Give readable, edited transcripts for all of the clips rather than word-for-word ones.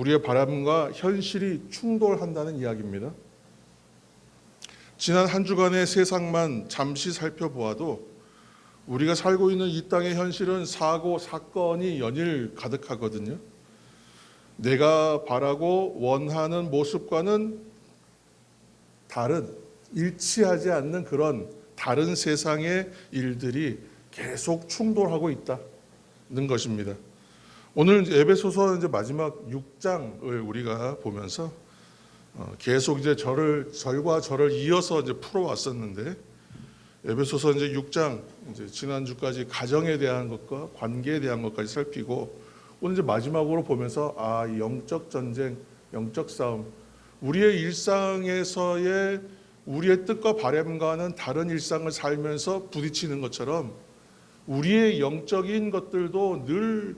우리의 바람과 현실이 충돌한다는 이야기입니다. 지난 한 주간의 세상만 잠시 살펴보아도 우리가 살고 있는 이 땅의 현실은 사고, 사건이 연일 가득하거든요. 내가 바라고 원하는 모습과는 다른, 일치하지 않는 그런 다른 세상의 일들이 계속 충돌하고 있다는 것입니다. 오늘 에베소서 이제 마지막 6장을 우리가 보면서 계속 이제 절과 절을 이어서 이제 풀어왔었는데, 에베소서 이제 6장 이제 지난주까지 가정에 대한 것과 관계에 대한 것까지 살피고, 오늘 이제 마지막으로 보면서 영적 전쟁, 영적 싸움, 우리의 일상에서의 우리의 뜻과 바람과는 다른 일상을 살면서 부딪히는 것처럼 우리의 영적인 것들도 늘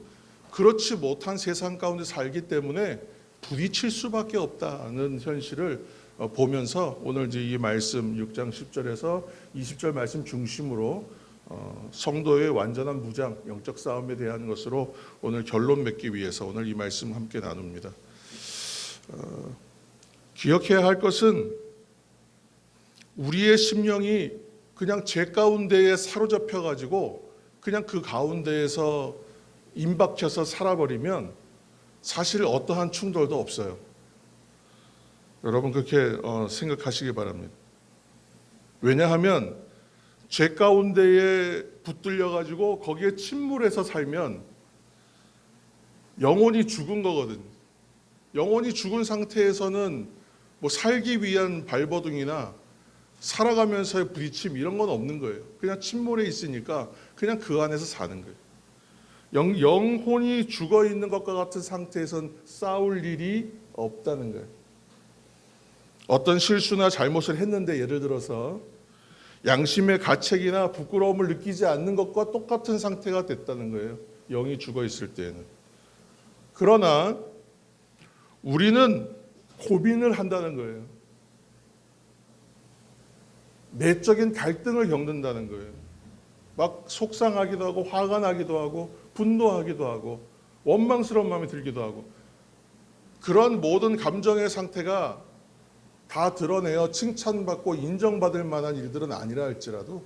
그렇지 못한 세상 가운데 살기 때문에 부딪힐 수밖에 없다는 현실을 보면서 오늘 이제 이 말씀 6장 10절에서 20절 말씀 중심으로 성도의 완전한 무장, 영적 싸움에 대한 것으로 오늘 결론 맺기 위해서 오늘 이 말씀 함께 나눕니다. 기억해야 할 것은 우리의 심령이 그냥 죄 가운데에 사로잡혀 가지고 그냥 그 가운데에서 임박혀서 살아버리면 사실 어떠한 충돌도 없어요. 여러분 그렇게 생각하시기 바랍니다. 왜냐하면 죄 가운데에 붙들려 가지고 거기에 침몰해서 살면 영혼이 죽은 거거든요. 영혼이 죽은 상태에서는 뭐 살기 위한 발버둥이나 살아가면서의 부딪힘 이런 건 없는 거예요. 그냥 침몰해 있으니까 그냥 그 안에서 사는 거예요. 영혼이 죽어 있는 것과 같은 상태에선 싸울 일이 없다는 거예요. 어떤 실수나 잘못을 했는데 예를 들어서 양심의 가책이나 부끄러움을 느끼지 않는 것과 똑같은 상태가 됐다는 거예요. 영이 죽어 있을 때에는. 그러나 우리는 고민을 한다는 거예요. 내적인 갈등을 겪는다는 거예요. 막 속상하기도 하고 화가 나기도 하고 분노하기도 하고 원망스러운 마음이 들기도 하고, 그런 모든 감정의 상태가 다 드러내어 칭찬받고 인정받을 만한 일들은 아니라 할지라도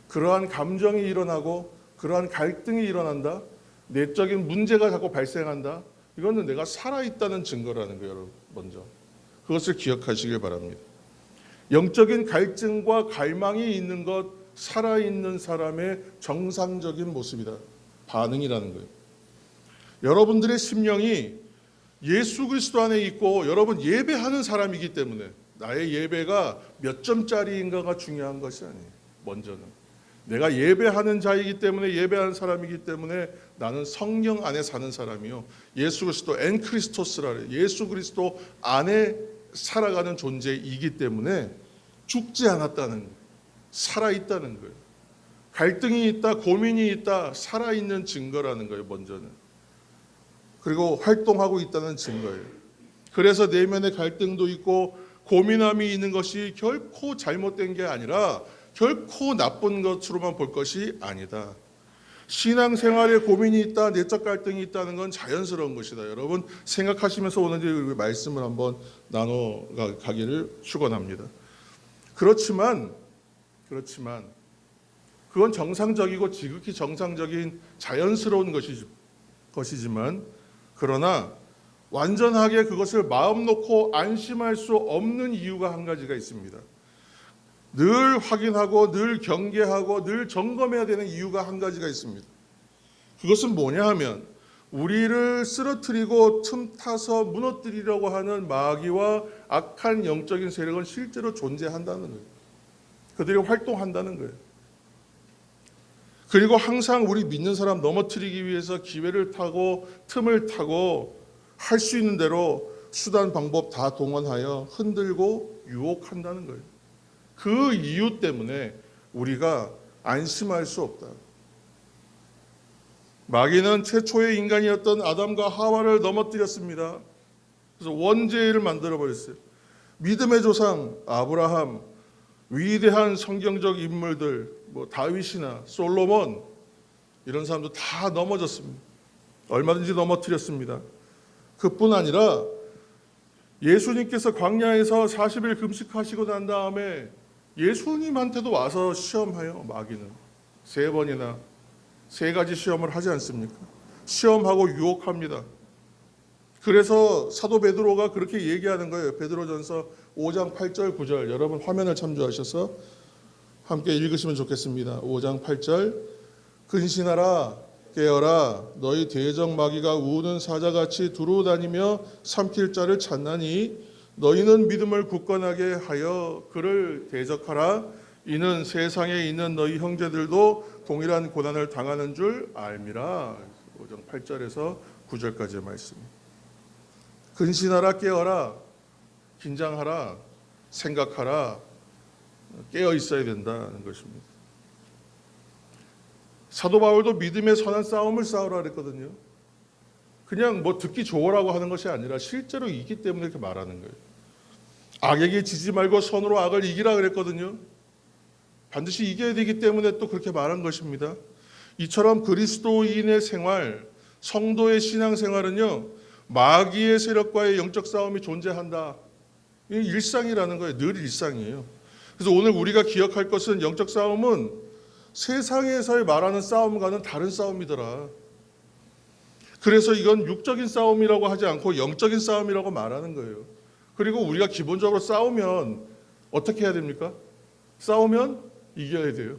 그러한 감정이 일어나고 그러한 갈등이 일어난다, 내적인 문제가 자꾸 발생한다, 이거는 내가 살아있다는 증거라는 거예요. 여러분 먼저 그것을 기억하시길 바랍니다. 영적인 갈증과 갈망이 있는 것, 살아있는 사람의 정상적인 모습이다, 반응이라는 거예요. 여러분들의 심령이 예수 그리스도 안에 있고 여러분 예배하는 사람이기 때문에 나의 예배가 몇 점짜리인가가 중요한 것이 아니에요. 먼저는 내가 예배하는 자이기 때문에, 예배하는 사람이기 때문에 나는 성령 안에 사는 사람이요, 예수 그리스도 엔크리스토스라 그래요. 예수 그리스도 안에 살아가는 존재이기 때문에 죽지 않았다는 거예요. 살아있다는 거예요. 갈등이 있다, 고민이 있다, 살아있는 증거라는 거예요. 먼저는. 그리고 활동하고 있다는 증거예요. 그래서 내면의 갈등도 있고 고민함이 있는 것이 결코 잘못된 게 아니라 결코 나쁜 것으로만 볼 것이 아니다. 신앙생활에 고민이 있다, 내적 갈등이 있다는 건 자연스러운 것이다. 여러분 생각하시면서 오늘 말씀을 한번 나눠가기를 축원합니다. 그렇지만 그건 정상적이고 지극히 정상적인 자연스러운 것이지만, 그러나 완전하게 그것을 마음 놓고 안심할 수 없는 이유가 한 가지가 있습니다. 늘 확인하고 늘 경계하고 늘 점검해야 되는 이유가 한 가지가 있습니다. 그것은 뭐냐 하면 우리를 쓰러뜨리고 틈타서 무너뜨리려고 하는 마귀와 악한 영적인 세력은 실제로 존재한다는 거예요. 그들이 활동한다는 거예요. 그리고 항상 우리 믿는 사람 넘어뜨리기 위해서 기회를 타고 틈을 타고 할 수 있는 대로 수단 방법 다 동원하여 흔들고 유혹한다는 거예요. 그 이유 때문에 우리가 안심할 수 없다. 마귀는 최초의 인간이었던 아담과 하와를 넘어뜨렸습니다. 그래서 원죄를 만들어버렸어요. 믿음의 조상 아브라함, 위대한 성경적 인물들, 다윗이나 솔로몬, 이런 사람도 다 넘어졌습니다. 얼마든지 넘어뜨렸습니다. 그뿐 아니라 예수님께서 광야에서 40일 금식하시고 난 다음에 예수님한테도 와서 시험해요. 마귀는 3번이나 3가지 시험을 하지 않습니까? 시험하고 유혹합니다. 그래서 사도 베드로가 그렇게 얘기하는 거예요. 베드로전서 5장 8절 9절 여러분 화면을 참조하셔서 함께 읽으시면 좋겠습니다. 5장 8절 근신하라 깨어라 너희 대적 마귀가 우는 사자같이 두루 다니며 삼킬 자를 찾나니 너희는 믿음을 굳건하게 하여 그를 대적하라 이는 세상에 있는 너희 형제들도 동일한 고난을 당하는 줄 알미라. 5장 8절에서 9절까지의 말씀. 근신하라 깨어라 긴장하라 생각하라 깨어 있어야 된다는 것입니다. 사도 바울도 믿음의 선한 싸움을 싸우라 그랬거든요. 그냥 뭐 듣기 좋으라고 하는 것이 아니라 실제로 이기 때문에 이렇게 말하는 거예요. 악에게 지지 말고 선으로 악을 이기라 그랬거든요. 반드시 이겨야 되기 때문에 또 그렇게 말한 것입니다. 이처럼 그리스도인의 생활, 성도의 신앙생활은요, 마귀의 세력과의 영적 싸움이 존재한다. 이게 일상이라는 거예요. 늘 일상이에요. 그래서 오늘 우리가 기억할 것은 영적 싸움은 세상에서의 말하는 싸움과는 다른 싸움이더라. 그래서 이건 육적인 싸움이라고 하지 않고 영적인 싸움이라고 말하는 거예요. 그리고 우리가 기본적으로 싸우면 어떻게 해야 됩니까? 싸우면 이겨야 돼요.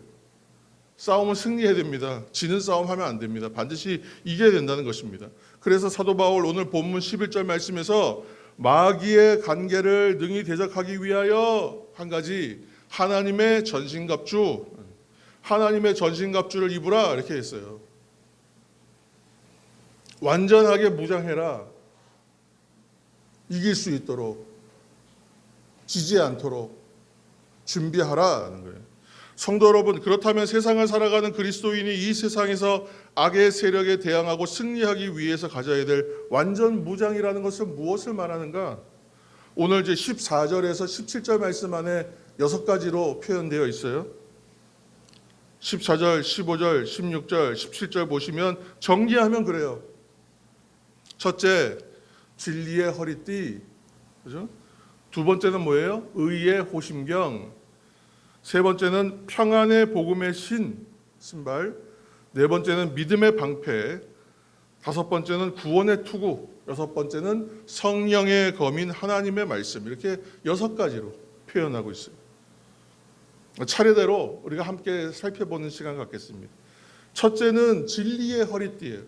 싸움은 승리해야 됩니다. 지는 싸움 하면 안 됩니다. 반드시 이겨야 된다는 것입니다. 그래서 사도 바울 오늘 본문 11절 말씀에서 마귀의 관계를 능히 대적하기 위하여 한 가지 하나님의 전신갑주를 입으라 이렇게 했어요. 완전하게 무장해라. 이길 수 있도록 지지 않도록 준비하라는 거예요. 성도 여러분, 그렇다면 세상을 살아가는 그리스도인이 이 세상에서 악의 세력에 대항하고 승리하기 위해서 가져야 될 완전 무장이라는 것은 무엇을 말하는가? 오늘 이제 14절에서 17절 말씀 안에 6가지로 표현되어 있어요. 14절, 15절, 16절, 17절 보시면 정리하면 그래요. 첫째, 진리의 허리띠. 그죠? 두 번째는 뭐예요? 의의 호심경. 세 번째는 평안의 복음의 신발. 네 번째는 믿음의 방패. 다섯 번째는 구원의 투구. 여섯 번째는 성령의 검인 하나님의 말씀. 이렇게 6가지로 표현하고 있어요. 차례대로 우리가 함께 살펴보는 시간 갖겠습니다. 첫째는 진리의 허리띠예요.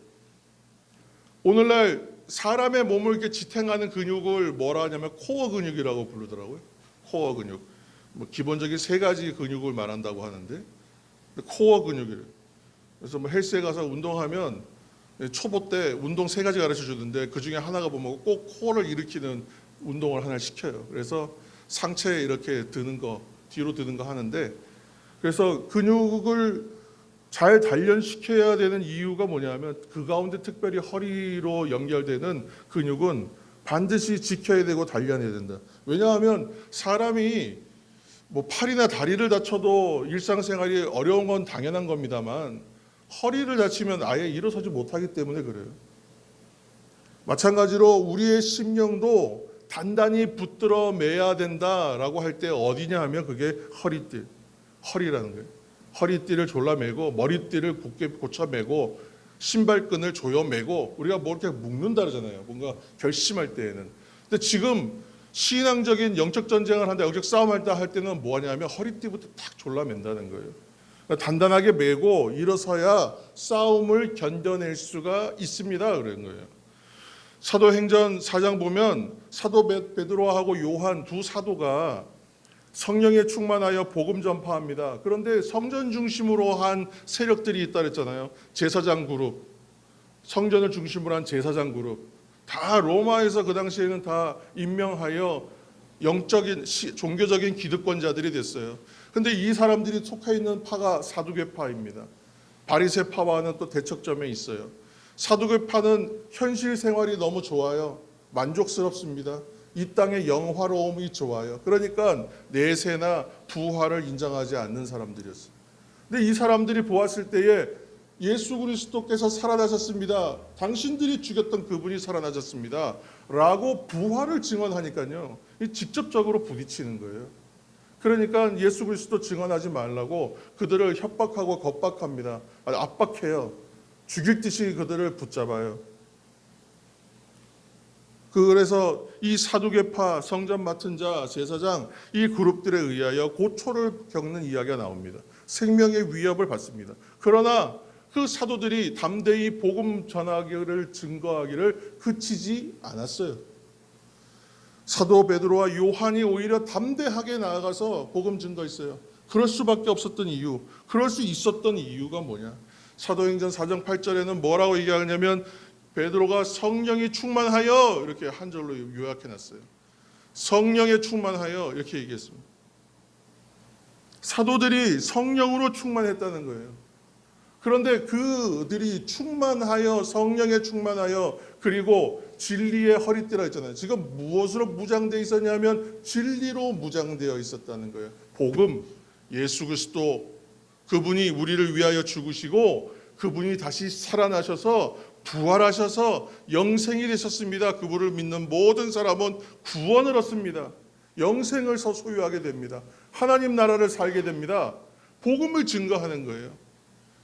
오늘날 사람의 몸을 이렇게 지탱하는 근육을 뭐라 하냐면 코어 근육이라고 부르더라고요. 코어 근육. 뭐 기본적인 3가지 근육을 말한다고 하는데 코어 근육이래요. 그래서 뭐 헬스에 가서 운동하면 초보 때 운동 3가지 가르쳐 주던데 그 중에 하나가 보면 꼭 코어를 일으키는 운동을 하나 시켜요. 그래서 상체에 이렇게 드는 거, 뒤로 드는 거 하는데 그래서 근육을 잘 단련시켜야 되는 이유가 뭐냐면 그 가운데 특별히 허리로 연결되는 근육은 반드시 지켜야 되고 단련해야 된다. 왜냐하면 사람이 뭐 팔이나 다리를 다쳐도 일상생활이 어려운 건 당연한 겁니다만 허리를 다치면 아예 일어서지 못하기 때문에 그래요. 마찬가지로 우리의 심령도 단단히 붙들어 매야 된다라고 할 때 어디냐 하면 그게 허리라는 거예요. 허리띠를 졸라매고 머리띠를 굳게 고쳐매고 신발끈을 조여매고 우리가 뭐 이렇게 묶는다 그러잖아요. 뭔가 결심할 때에는. 근데 지금 신앙적인 영적 전쟁을 한다, 영적 싸움할 때 할 때는 뭐 하냐면 허리띠부터 탁 졸라맨다는 거예요. 그러니까 단단하게 매고 일어서야 싸움을 견뎌낼 수가 있습니다. 그런 거예요. 사도행전 4장 보면 사도 베드로하고 요한 두 사도가 성령에 충만하여 복음 전파합니다. 그런데 성전 중심으로 한 세력들이 있다 그랬잖아요. 제사장 그룹, 성전을 중심으로 한 제사장 그룹, 다 로마에서 그 당시에는 다 임명하여 영적인 종교적인 기득권자들이 됐어요. 근데 이 사람들이 속해 있는 파가 사두개파입니다. 바리새파와는 또 대척점에 있어요. 사두개파는 현실 생활이 너무 좋아요. 만족스럽습니다. 이 땅의 영화로움이 좋아요. 그러니까 내세나 부활을 인정하지 않는 사람들이었어요. 근데 이 사람들이 보았을 때에 예수 그리스도께서 살아나셨습니다. 당신들이 죽였던 그분이 살아나셨습니다. 라고 부활을 증언하니까요. 직접적으로 부딪히는 거예요. 그러니까 예수 그리스도 증언하지 말라고 그들을 협박하고 겁박합니다. 압박해요. 죽일 듯이 그들을 붙잡아요. 그래서 이 사두개파, 성전 맡은 자, 제사장 이 그룹들에 의하여 고초를 겪는 이야기가 나옵니다. 생명의 위협을 받습니다. 그러나 그 사도들이 담대히 복음 전하기를 증거하기를 그치지 않았어요. 사도 베드로와 요한이 오히려 담대하게 나아가서 복음 증거했어요. 그럴 수밖에 없었던 이유, 그럴 수 있었던 이유가 뭐냐? 사도행전 4장 8절에는 뭐라고 얘기하냐면 베드로가 성령이 충만하여 이렇게 한 절로 요약해놨어요. 성령에 충만하여 이렇게 얘기했습니다. 사도들이 성령으로 충만했다는 거예요. 그런데 그들이 충만하여, 성령에 충만하여, 그리고 진리의 허리띠라 했잖아요. 지금 무엇으로 무장되어 있었냐면 진리로 무장되어 있었다는 거예요. 복음, 예수 그리스도, 그분이 우리를 위하여 죽으시고 그분이 다시 살아나셔서 부활하셔서 영생이 되셨습니다. 그분을 믿는 모든 사람은 구원을 얻습니다. 영생을 소유하게 됩니다. 하나님 나라를 살게 됩니다. 복음을 증거하는 거예요.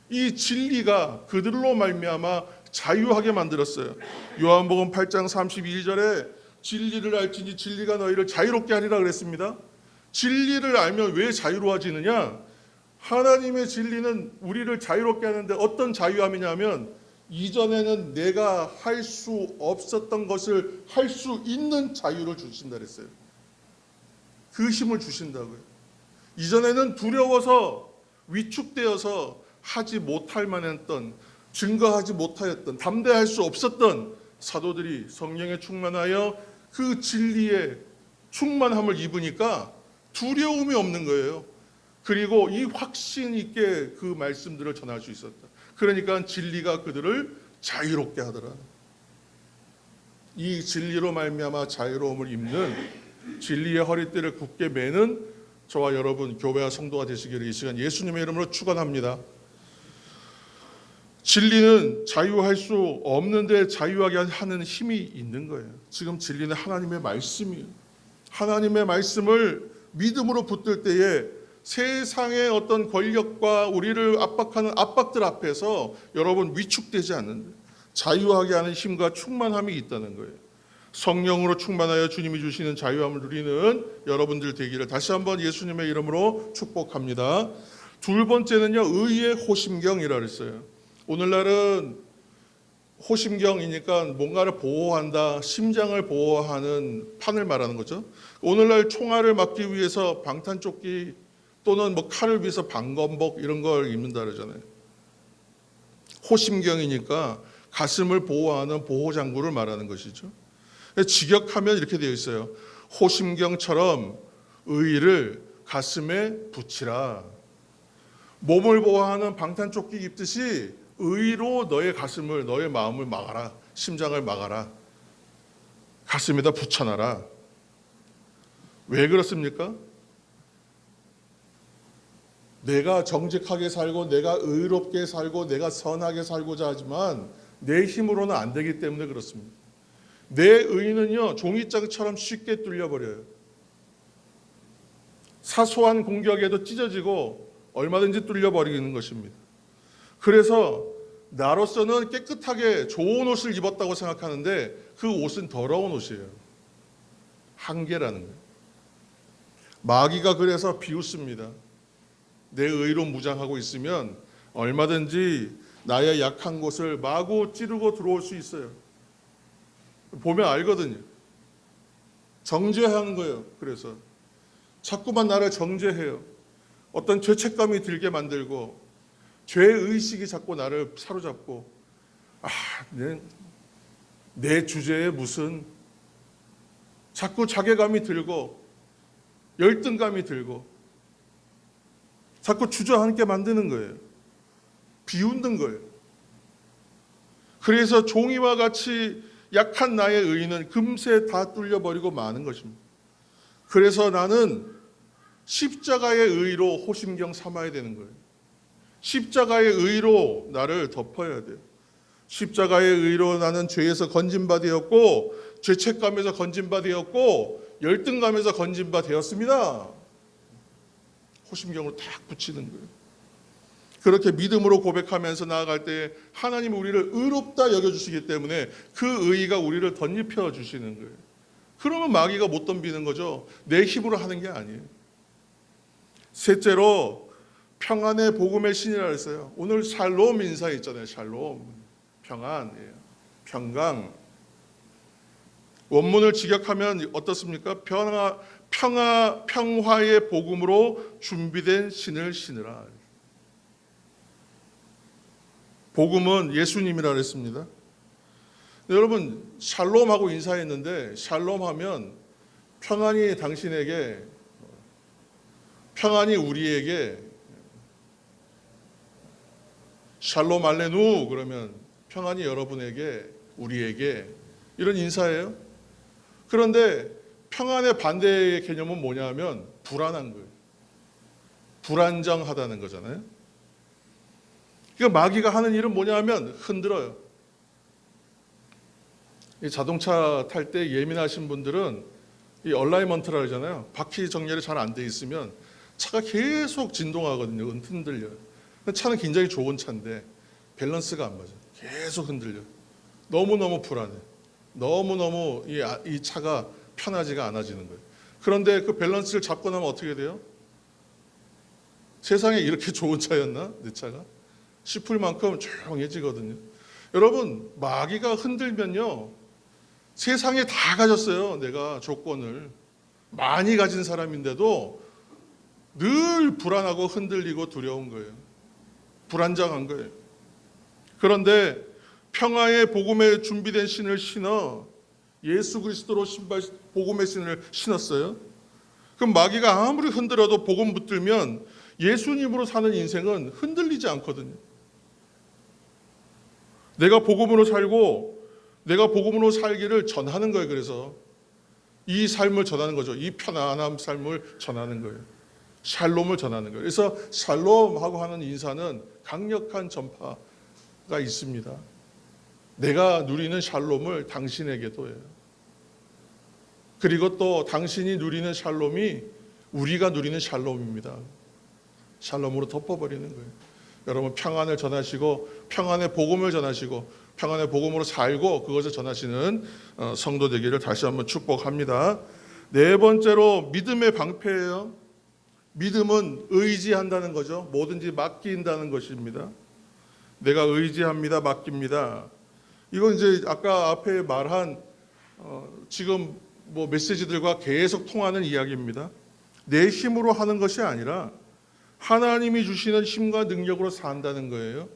이 진리가 그들로 말미암아 자유하게 만들었어요. 요한복음 8장 32절에 진리를 알지니 진리가 너희를 자유롭게 하리라 그랬습니다. 진리를 알면 왜 자유로워지느냐? 하나님의 진리는 우리를 자유롭게 하는데 어떤 자유함이냐면 이전에는 내가 할 수 없었던 것을 할 수 있는 자유를 주신다 그랬어요. 그 힘을 주신다고요. 이전에는 두려워서 위축되어서 하지 못할 만했던, 증거하지 못하였던, 담대할 수 없었던 사도들이 성령에 충만하여 그 진리의 충만함을 입으니까 두려움이 없는 거예요. 그리고 이 확신 있게 그 말씀들을 전할 수 있었다. 그러니까 진리가 그들을 자유롭게 하더라. 이 진리로 말미암아 자유로움을 입는, 진리의 허리띠를 굳게 매는 저와 여러분 교회와 성도가 되시기를 이 시간 예수님의 이름으로 축원합니다. 진리는 자유할 수 없는데 자유하게 하는 힘이 있는 거예요. 지금 진리는 하나님의 말씀이에요. 하나님의 말씀을 믿음으로 붙들 때에 세상의 어떤 권력과 우리를 압박하는 압박들 앞에서 여러분 위축되지 않는데 자유하게 하는 힘과 충만함이 있다는 거예요. 성령으로 충만하여 주님이 주시는 자유함을 누리는 여러분들 되기를 다시 한번 예수님의 이름으로 축복합니다. 두 번째는요, 의의 호심경이라 그랬어요. 오늘날은 호심경이니까 뭔가를 보호한다, 심장을 보호하는 판을 말하는 거죠. 오늘날 총알을 막기 위해서 방탄조끼 또는 뭐 칼을 위해서 방검복 이런 걸 입는다 그러잖아요. 호심경이니까 가슴을 보호하는 보호장구를 말하는 것이죠. 직역하면 이렇게 되어 있어요. 호심경처럼 의를 가슴에 붙이라. 몸을 보호하는 방탄조끼 입듯이 의로 너의 가슴을, 너의 마음을 막아라. 심장을 막아라. 가슴에다 붙여놔라. 왜 그렇습니까? 내가 정직하게 살고 내가 의롭게 살고 내가 선하게 살고자 하지만 내 힘으로는 안 되기 때문에 그렇습니다. 내 의는요, 종이장처럼 쉽게 뚫려버려요. 사소한 공격에도 찢어지고 얼마든지 뚫려버리는 것입니다. 그래서 나로서는 깨끗하게 좋은 옷을 입었다고 생각하는데 그 옷은 더러운 옷이에요. 한계라는 거예요. 마귀가 그래서 비웃습니다. 내 의로 무장하고 있으면 얼마든지 나의 약한 곳을 마구 찌르고 들어올 수 있어요. 보면 알거든요. 정죄하는 거예요. 그래서 자꾸만 나를 정죄해요. 어떤 죄책감이 들게 만들고 죄의식이 자꾸 나를 사로잡고 내 주제에 무슨 자꾸 자괴감이 들고 열등감이 들고 자꾸 주저앉게 만드는 거예요. 비웃는 거예요. 그래서 종이와 같이 약한 나의 의는 금세 다 뚫려버리고 마는 것입니다. 그래서 나는 십자가의 의로 호심경 삼아야 되는 거예요. 십자가의 의로 나를 덮어야 돼요. 십자가의 의로 나는 죄에서 건진바 되었고 죄책감에서 건진바 되었고 열등감에서 건진바 되었습니다. 호심경으로 딱 붙이는 거예요. 그렇게 믿음으로 고백하면서 나아갈 때 하나님은 우리를 의롭다 여겨주시기 때문에 그 의의가 우리를 덧입혀 주시는 거예요. 그러면 마귀가 못 덤비는 거죠. 내 힘으로 하는 게 아니에요. 셋째로 평안의 복음의 신이라 했어요. 오늘 샬롬 인사 있잖아요. 샬롬, 평안이에요. 평강. 원문을 직역하면 어떻습니까? 평화의 복음으로 준비된 신을 신으라. 복음은 예수님이라 그랬습니다. 여러분 샬롬하고 인사했는데 샬롬하면 평안이 당신에게, 평안이 우리에게, 샬롬 알레누 그러면 평안이 여러분에게, 우리에게, 이런 인사예요. 그런데 평안의 반대의 개념은 뭐냐면 불안한 거예요. 불안정하다는 거잖아요. 그러니까 마귀가 하는 일은 뭐냐면 흔들어요. 이 자동차 탈 때 예민하신 분들은 이 얼라이먼트라 그러잖아요. 바퀴 정렬이 잘 안 돼 있으면 차가 계속 진동하거든요. 흔들려요. 차는 굉장히 좋은 차인데 밸런스가 안 맞아요. 계속 흔들려요. 너무너무 불안해. 너무너무 이 차가 편하지가 않아지는 거예요. 그런데 그 밸런스를 잡고 나면 어떻게 돼요? 세상에 이렇게 좋은 차였나? 내 차가? 싶을 만큼 조용해지거든요. 여러분 마귀가 흔들면요, 세상에 다 가졌어요. 내가 조건을 많이 가진 사람인데도 늘 불안하고 흔들리고 두려운 거예요. 불안정한 거예요. 그런데 평화의 복음에 준비된 신을 신어 예수 그리스도로 복음의 신을 신었어요. 그럼 마귀가 아무리 흔들어도 복음 붙들면 예수님으로 사는 인생은 흔들리지 않거든요. 내가 복음으로 살고 내가 복음으로 살기를 전하는 거예요. 그래서 이 삶을 전하는 거죠. 이 편안한 삶을 전하는 거예요. 샬롬을 전하는 거예요. 그래서 샬롬하고 하는 인사는 강력한 전파가 있습니다. 내가 누리는 샬롬을 당신에게도 해요. 그리고 또 당신이 누리는 샬롬이 우리가 누리는 샬롬입니다. 샬롬으로 덮어버리는 거예요. 여러분 평안을 전하시고 평안의 복음을 전하시고 평안의 복음으로 살고 그것을 전하시는 성도 되기를 다시 한번 축복합니다. 네 번째로 믿음의 방패예요. 믿음은 의지한다는 거죠. 뭐든지 맡긴다는 것입니다. 내가 의지합니다. 맡깁니다. 이건 이제 아까 앞에 말한 지금 뭐 메시지들과 계속 통하는 이야기입니다. 내 힘으로 하는 것이 아니라 하나님이 주시는 힘과 능력으로 산다는 거예요.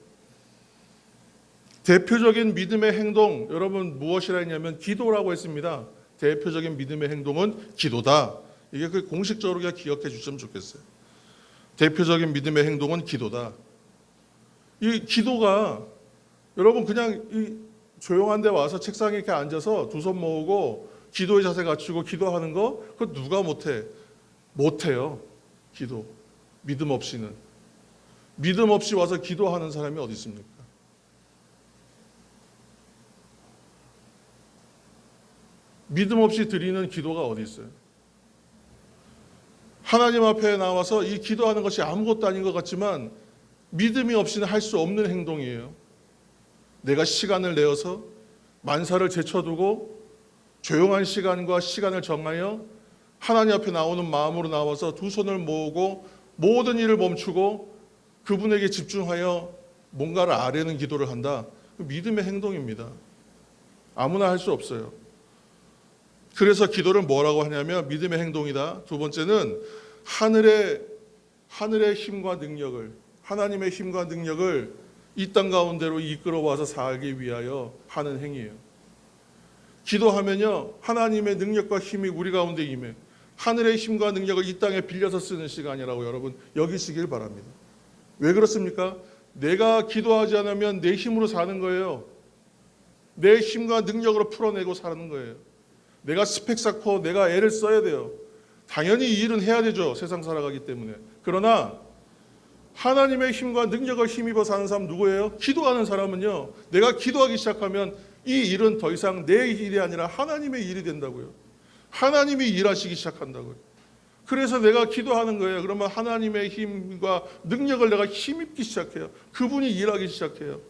대표적인 믿음의 행동, 여러분 무엇이라 했냐면 기도라고 했습니다. 대표적인 믿음의 행동은 기도다. 이게 그 공식적으로 그냥 기억해 주시면 좋겠어요. 대표적인 믿음의 행동은 기도다. 이 기도가 여러분 그냥 이 조용한 데 와서 책상에 이렇게 앉아서 두 손 모으고 기도의 자세 갖추고 기도하는 거 그거 누가 못해? 못해요. 기도. 믿음 없이는. 믿음 없이 와서 기도하는 사람이 어디 있습니까? 믿음 없이 드리는 기도가 어디 있어요? 하나님 앞에 나와서 이 기도하는 것이 아무것도 아닌 것 같지만 믿음이 없이는 할 수 없는 행동이에요. 내가 시간을 내어서 만사를 제쳐두고 조용한 시간과 시간을 정하여 하나님 앞에 나오는 마음으로 나와서 두 손을 모으고 모든 일을 멈추고 그분에게 집중하여 뭔가를 아뢰는 기도를 한다. 믿음의 행동입니다. 아무나 할 수 없어요. 그래서 기도를 뭐라고 하냐면 믿음의 행동이다. 두 번째는 하늘의 힘과 능력을, 하나님의 힘과 능력을 이 땅 가운데로 이끌어와서 살기 위하여 하는 행위예요. 기도하면요, 하나님의 능력과 힘이 우리 가운데 임해 하늘의 힘과 능력을 이 땅에 빌려서 쓰는 시간이라고 여러분 여기시길 바랍니다. 왜 그렇습니까? 내가 기도하지 않으면 내 힘으로 사는 거예요. 내 힘과 능력으로 풀어내고 사는 거예요. 내가 스펙 쌓고 내가 애를 써야 돼요. 당연히 이 일은 해야 되죠. 세상 살아가기 때문에. 그러나 하나님의 힘과 능력을 힘입어 사는 사람 누구예요? 기도하는 사람은요, 내가 기도하기 시작하면 이 일은 더 이상 내 일이 아니라 하나님의 일이 된다고요. 하나님이 일하시기 시작한다고요. 그래서 내가 기도하는 거예요. 그러면 하나님의 힘과 능력을 내가 힘입기 시작해요. 그분이 일하기 시작해요.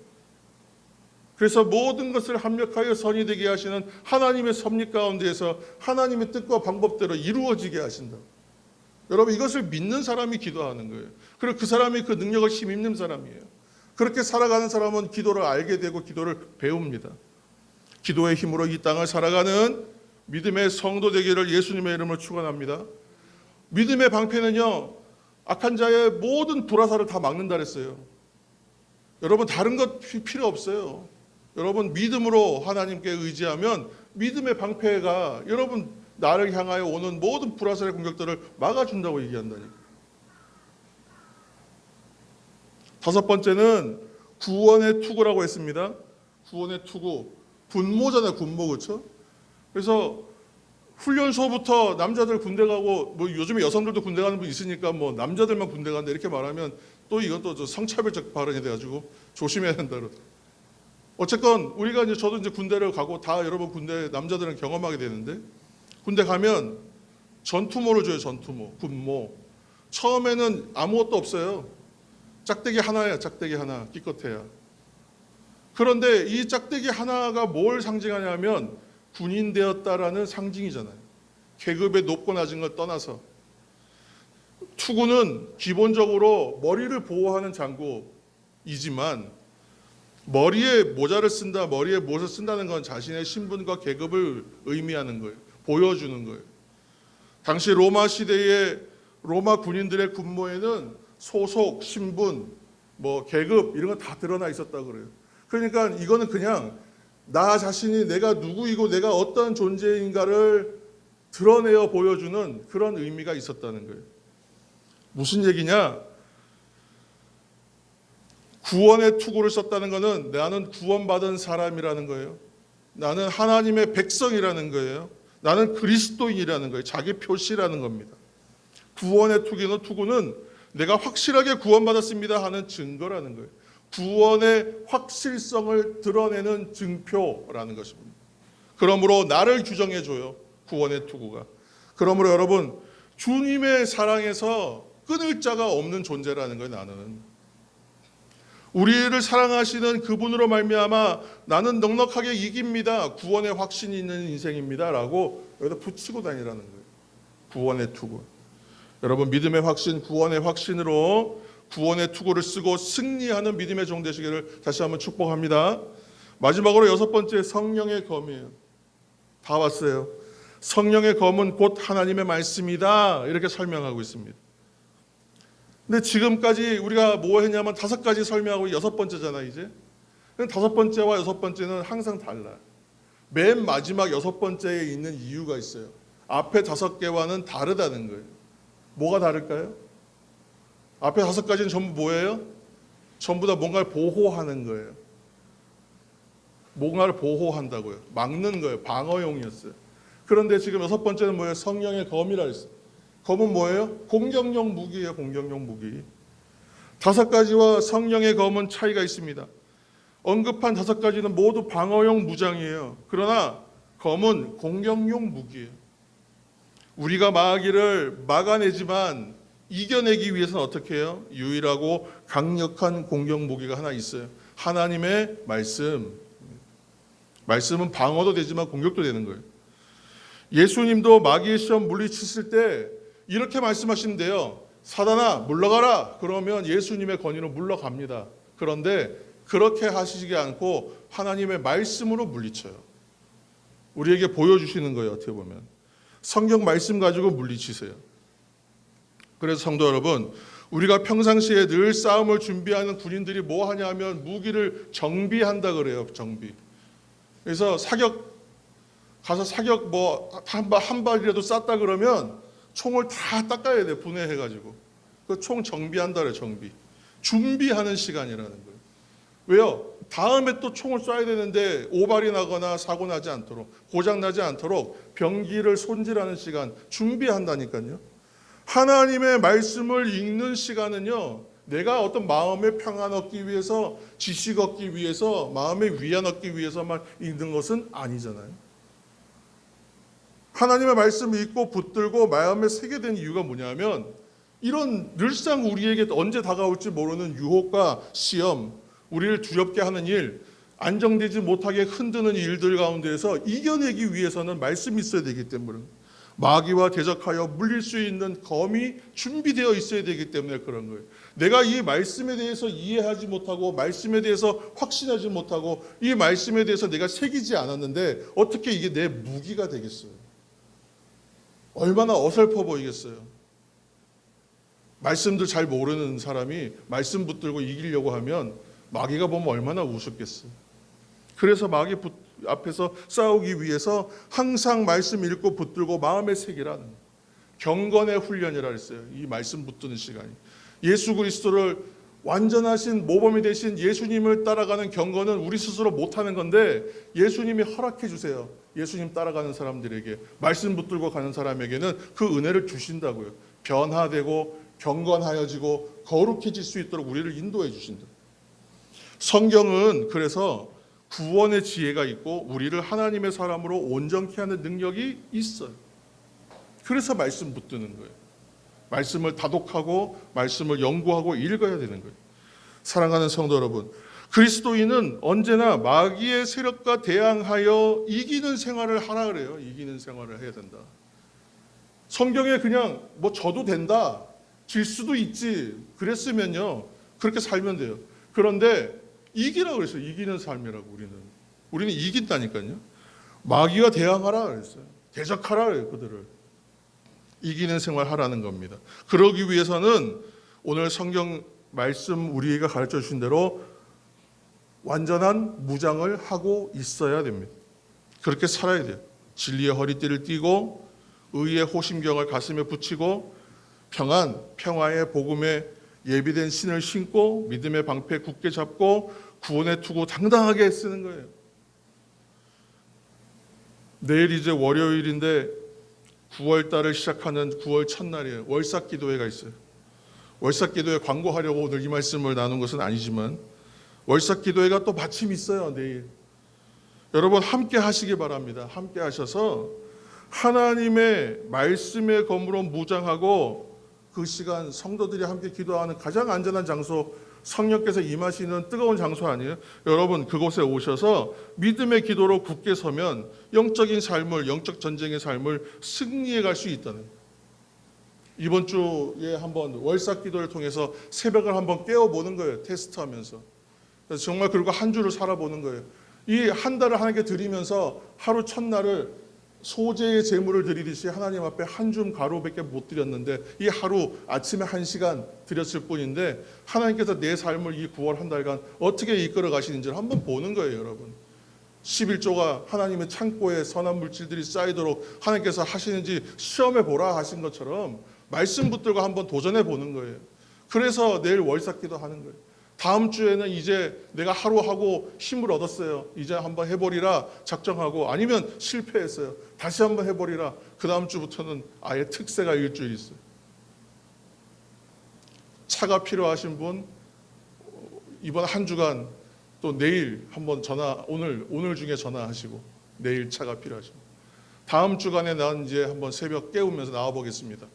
그래서 모든 것을 합력하여 선이 되게 하시는 하나님의 섭리 가운데에서 하나님의 뜻과 방법대로 이루어지게 하신다. 여러분, 이것을 믿는 사람이 기도하는 거예요. 그리고 그 사람이 그 능력을 힘입는 사람이에요. 그렇게 살아가는 사람은 기도를 알게 되고 기도를 배웁니다. 기도의 힘으로 이 땅을 살아가는 믿음의 성도 되기를 예수님의 이름으로 축원합니다. 믿음의 방패는요, 악한 자의 모든 불화살을 다 막는다 그랬어요. 여러분, 다른 것 필요 없어요. 여러분, 믿음으로 하나님께 의지하면 믿음의 방패가 여러분 나를 향하여 오는 모든 불화살의 공격들을 막아준다고 얘기한다니까. 다섯 번째는 구원의 투구라고 했습니다. 구원의 투구, 군모잖아요. 군모, 그렇죠? 그래서 훈련소부터 남자들 군대 가고, 뭐 요즘에 여성들도 군대 가는 분 있으니까 뭐 남자들만 군대 간다 이렇게 말하면 또 이건 또 성차별적 발언이 돼가지고 조심해야 된다. 어쨌건 우리가 이제 저도 이제 군대를 가고 다 여러분 군대 남자들은 경험하게 되는데, 군대 가면 전투모를 줘요. 전투모, 군모. 처음에는 아무것도 없어요. 짝대기 하나야. 짝대기 하나, 기껏해야. 그런데 이 짝대기 하나가 뭘 상징하냐면 군인 되었다라는 상징이잖아요. 계급의 높고 낮은 걸 떠나서. 투구는 기본적으로 머리를 보호하는 장구이지만, 머리에 모자를 쓴다, 머리에 무엇을 쓴다는 건 자신의 신분과 계급을 의미하는 거예요. 보여주는 거예요. 당시 로마 시대의 로마 군인들의 군모에는 소속, 신분, 뭐 계급 이런 거 다 드러나 있었다고 그래요. 그러니까 이거는 그냥 나 자신이 내가 누구이고 내가 어떤 존재인가를 드러내어 보여주는 그런 의미가 있었다는 거예요. 무슨 얘기냐? 구원의 투구를 썼다는 것은 나는 구원받은 사람이라는 거예요. 나는 하나님의 백성이라는 거예요. 나는 그리스도인이라는 거예요. 자기 표시라는 겁니다. 구원의 투구는 내가 확실하게 구원받았습니다 하는 증거라는 거예요. 구원의 확실성을 드러내는 증표라는 것입니다. 그러므로 나를 규정해줘요. 구원의 투구가. 그러므로 여러분, 주님의 사랑에서 끊을 자가 없는 존재라는 거예요. 나는. 우리를 사랑하시는 그분으로 말미암아 나는 넉넉하게 이깁니다. 구원의 확신이 있는 인생입니다. 라고 여기다 붙이고 다니라는 거예요. 구원의 투구. 여러분, 믿음의 확신, 구원의 확신으로 구원의 투구를 쓰고 승리하는 믿음의 종 되시기를 다시 한번 축복합니다. 마지막으로 여섯 번째, 성령의 검이에요. 다 왔어요. 성령의 검은 곧 하나님의 말씀이다. 이렇게 설명하고 있습니다. 근데 지금까지 우리가 뭐 했냐면 다섯 가지 설명하고 여섯 번째잖아 이제. 다섯 번째와 여섯 번째는 항상 달라요. 맨 마지막 여섯 번째에 있는 이유가 있어요. 앞에 다섯 개와는 다르다는 거예요. 뭐가 다를까요? 앞에 다섯 가지는 전부 뭐예요? 전부 다 뭔가를 보호하는 거예요. 뭔가를 보호한다고요. 막는 거예요. 방어용이었어요. 그런데 지금 여섯 번째는 뭐예요? 성령의 검이라 했어요. 검은 뭐예요? 공격용 무기예요. 공격용 무기. 다섯 가지와 성령의 검은 차이가 있습니다. 언급한 다섯 가지는 모두 방어용 무장이에요. 그러나 검은 공격용 무기예요. 우리가 마귀를 막아내지만 이겨내기 위해서는 어떻게 해요? 유일하고 강력한 공격 무기가 하나 있어요. 하나님의 말씀. 말씀은 방어도 되지만 공격도 되는 거예요. 예수님도 마귀의 시험 물리치실 때 이렇게 말씀하시면 돼요. 사단아 물러가라. 그러면 예수님의 권위로 물러갑니다. 그런데 그렇게 하시지 않고 하나님의 말씀으로 물리쳐요. 우리에게 보여주시는 거예요. 어떻게 보면 성경 말씀 가지고 물리치세요. 그래서 성도 여러분, 우리가 평상시에 늘 싸움을 준비하는 군인들이 뭐 하냐 하면 무기를 정비한다 그래요. 정비. 그래서 가서 사격 뭐 한 발이라도 쐈다 그러면 총을 다 닦아야 돼. 분해해가지고. 그 총 정비한다 그래요. 정비. 준비하는 시간이라는 거예요. 왜요? 다음에 또 총을 쏴야 되는데 오발이 나거나 사고 나지 않도록, 고장 나지 않도록 병기를 손질하는 시간 준비한다니까요. 하나님의 말씀을 읽는 시간은요, 내가 어떤 마음의 평안 얻기 위해서, 지식 얻기 위해서, 마음의 위안 얻기 위해서만 읽는 것은 아니잖아요. 하나님의 말씀을 읽고 붙들고 마음에 새게 된 이유가 뭐냐면, 이런 늘상 우리에게 언제 다가올지 모르는 유혹과 시험, 우리를 두렵게 하는 일, 안정되지 못하게 흔드는 일들 가운데에서 이겨내기 위해서는 말씀이 있어야 되기 때문에, 마귀와 대적하여 물릴 수 있는 검이 준비되어 있어야 되기 때문에 그런 거예요. 내가 이 말씀에 대해서 이해하지 못하고, 말씀에 대해서 확신하지 못하고, 이 말씀에 대해서 내가 새기지 않았는데 어떻게 이게 내 무기가 되겠어요? 얼마나 어설퍼 보이겠어요? 말씀도 잘 모르는 사람이 말씀 붙들고 이기려고 하면 마귀가 보면 얼마나 우습겠어요. 그래서 마귀 앞에서 싸우기 위해서 항상 말씀 읽고 붙들고 마음에 새기라는 경건의 훈련이라 했어요. 이 말씀 붙드는 시간이. 예수 그리스도를 완전하신 모범이 되신 예수님을 따라가는 경건은 우리 스스로 못하는 건데, 예수님이 허락해 주세요. 예수님 따라가는 사람들에게, 말씀 붙들고 가는 사람에게는 그 은혜를 주신다고요. 변화되고 경건하여지고 거룩해질 수 있도록 우리를 인도해 주신다. 성경은 그래서 구원의 지혜가 있고 우리를 하나님의 사람으로 온전케 하는 능력이 있어요. 그래서 말씀 붙드는 거예요. 말씀을 다독하고 말씀을 연구하고 읽어야 되는 거예요. 사랑하는 성도 여러분, 그리스도인은 언제나 마귀의 세력과 대항하여 이기는 생활을 하라 그래요. 이기는 생활을 해야 된다. 성경에 그냥 뭐 져도 된다, 질 수도 있지 그랬으면요, 그렇게 살면 돼요. 그런데 이기라고 그랬어요. 이기는 삶이라고. 우리는 이긴다니까요. 마귀와 대항하라 그랬어요. 대적하라 그래요. 그들을 이기는 생활 하라는 겁니다. 그러기 위해서는 오늘 성경 말씀 우리에게 가르쳐 주신 대로 완전한 무장을 하고 있어야 됩니다. 그렇게 살아야 돼요. 진리의 허리띠를 띠고 의의 호심경을 가슴에 붙이고 평화의 복음에 예비된 신을 신고 믿음의 방패 굳게 잡고 구원의 투구 당당하게 쓰는 거예요. 내일 이제 월요일인데 9월 달을 시작하는 9월 첫날이에요. 월삭 기도회가 있어요. 월삭 기도회 광고하려고 오늘 이 말씀을 나눈 것은 아니지만 월삭 기도회가 또 마침 있어요. 내일. 여러분 함께 하시기 바랍니다. 함께 하셔서 하나님의 말씀의 검으로 무장하고 그 시간 성도들이 함께 기도하는 가장 안전한 장소, 성령께서 임하시는 뜨거운 장소 아니에요? 여러분 그곳에 오셔서 믿음의 기도로 굳게 서면 영적인 삶을, 영적 전쟁의 삶을 승리해 갈 수 있다는 거예요. 이번 주에 한번 월삭 기도를 통해서 새벽을 한번 깨워보는 거예요. 테스트하면서. 그래서 정말 그리고 한 주를 살아보는 거예요. 이 한 달을 하나님께 드리면서 하루 첫날을 소재의 제물을 드리듯이 하나님 앞에 한 줌 가루밖에 못 드렸는데 이 하루 아침에 1시간 드렸을 뿐인데 하나님께서 내 삶을 이 9월 한 달간 어떻게 이끌어 가시는지를 한번 보는 거예요. 여러분 11조가 하나님의 창고에 선한 물질들이 쌓이도록 하나님께서 하시는지 시험해 보라 하신 것처럼 말씀 붙들고 한번 도전해 보는 거예요. 그래서 내일 월삭기도 하는 거예요. 다음 주에는 이제 내가 하루 하고 힘을 얻었어요. 이제 한번 해버리라 작정하고, 아니면 실패했어요. 다시 한번 해버리라. 그 다음 주부터는 아예 특세가 일주일 있어요. 차가 필요하신 분 이번 한 주간 또 내일 한번 오늘 중에 전화하시고 내일 차가 필요하신 분. 다음 주간에 난 이제 한번 새벽 깨우면서 나와 보겠습니다.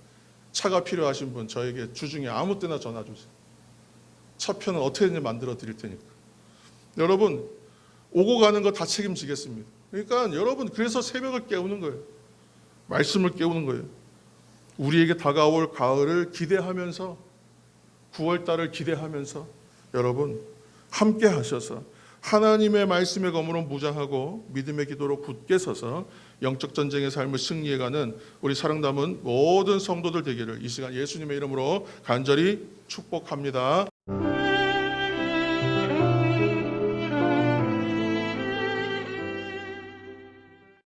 차가 필요하신 분 저에게 주중에 아무 때나 전화 주세요. 차표는 어떻게든지 만들어 드릴 테니까. 여러분 오고 가는 거 다 책임지겠습니다. 그러니까 여러분 그래서 새벽을 깨우는 거예요. 말씀을 깨우는 거예요. 우리에게 다가올 가을을 기대하면서 9월 달을 기대하면서 여러분 함께 하셔서 하나님의 말씀의 검으로 무장하고 믿음의 기도로 굳게 서서 영적 전쟁의 삶을 승리해가는 우리 사랑 담은 모든 성도들 되기를 이 시간 예수님의 이름으로 간절히 축복합니다.